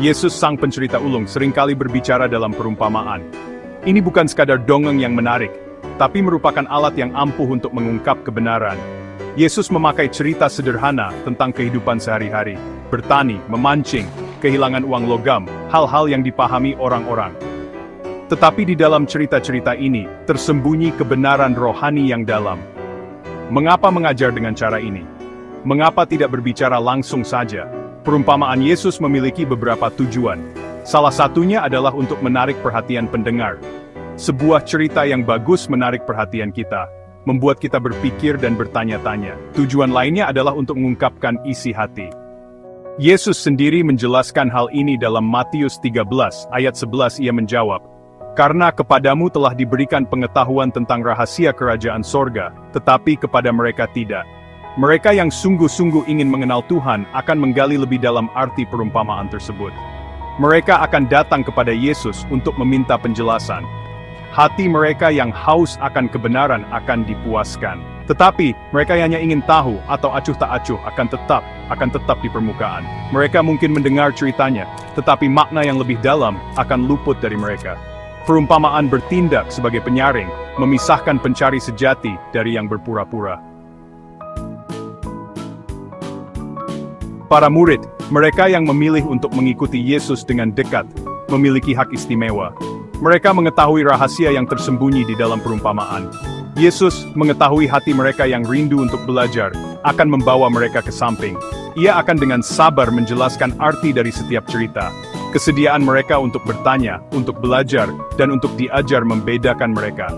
Yesus sang pencerita ulung seringkali berbicara dalam perumpamaan. Ini bukan sekadar dongeng yang menarik, tapi merupakan alat yang ampuh untuk mengungkap kebenaran. Yesus memakai cerita sederhana tentang kehidupan sehari-hari, bertani, memancing, kehilangan uang logam, hal-hal yang dipahami orang-orang. Tetapi di dalam cerita-cerita ini, tersembunyi kebenaran rohani yang dalam. Mengapa mengajar dengan cara ini? Mengapa tidak berbicara langsung saja? Perumpamaan Yesus memiliki beberapa tujuan. Salah satunya adalah untuk menarik perhatian pendengar. Sebuah cerita yang bagus menarik perhatian kita, membuat kita berpikir dan bertanya-tanya. Tujuan lainnya adalah untuk mengungkapkan isi hati. Yesus sendiri menjelaskan hal ini dalam Matius 13, ayat 11. Ia menjawab, "Karena kepadamu telah diberikan pengetahuan tentang rahasia kerajaan sorga, tetapi kepada mereka tidak. Mereka yang sungguh-sungguh ingin mengenal Tuhan akan menggali lebih dalam arti perumpamaan tersebut. Mereka akan datang kepada Yesus untuk meminta penjelasan. Hati mereka yang haus akan kebenaran akan dipuaskan. Tetapi, mereka yang hanya ingin tahu atau acuh tak acuh akan tetap di permukaan. Mereka mungkin mendengar ceritanya, tetapi makna yang lebih dalam akan luput dari mereka." Perumpamaan bertindak sebagai penyaring, memisahkan pencari sejati dari yang berpura-pura. Para murid, mereka yang memilih untuk mengikuti Yesus dengan dekat, memiliki hak istimewa. Mereka mengetahui rahasia yang tersembunyi di dalam perumpamaan. Yesus mengetahui hati mereka yang rindu untuk belajar, akan membawa mereka ke samping. Ia akan dengan sabar menjelaskan arti dari setiap cerita. Kesediaan mereka untuk bertanya, untuk belajar, dan untuk diajar membedakan mereka.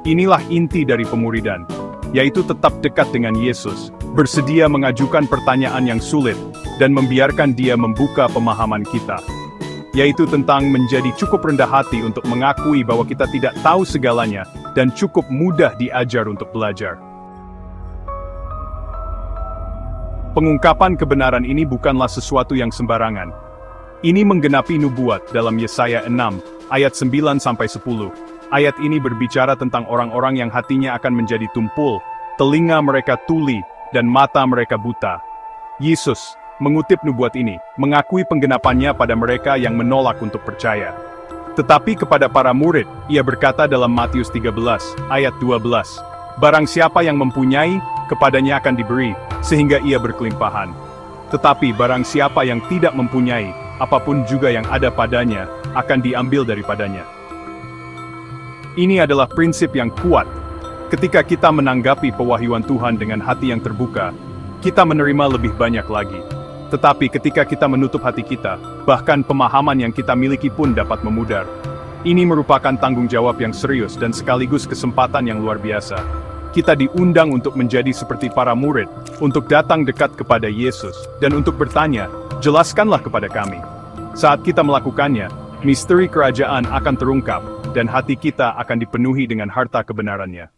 Inilah inti dari pemuridan, yaitu tetap dekat dengan Yesus, bersedia mengajukan pertanyaan yang sulit, dan membiarkan Dia membuka pemahaman kita. Yaitu tentang menjadi cukup rendah hati untuk mengakui bahwa kita tidak tahu segalanya, dan cukup mudah diajar untuk belajar. Pengungkapan kebenaran ini bukanlah sesuatu yang sembarangan. Ini menggenapi nubuat dalam Yesaya 6, ayat 9-10. Ayat ini berbicara tentang orang-orang yang hatinya akan menjadi tumpul, telinga mereka tuli, dan mata mereka buta. Yesus mengutip nubuat ini, mengakui penggenapannya pada mereka yang menolak untuk percaya. Tetapi kepada para murid, ia berkata dalam Matius 13, ayat 12, "Barang siapa yang mempunyai, kepadanya akan diberi, sehingga ia berkelimpahan. Tetapi barang siapa yang tidak mempunyai, apapun juga yang ada padanya, akan diambil daripadanya." Ini adalah prinsip yang kuat. Ketika kita menanggapi pewahyuan Tuhan dengan hati yang terbuka, kita menerima lebih banyak lagi. Tetapi ketika kita menutup hati kita, bahkan pemahaman yang kita miliki pun dapat memudar. Ini merupakan tanggung jawab yang serius dan sekaligus kesempatan yang luar biasa. Kita diundang untuk menjadi seperti para murid, untuk datang dekat kepada Yesus, dan untuk bertanya, "Jelaskanlah kepada kami." Saat kita melakukannya, misteri kerajaan akan terungkap, dan hati kita akan dipenuhi dengan harta kebenarannya.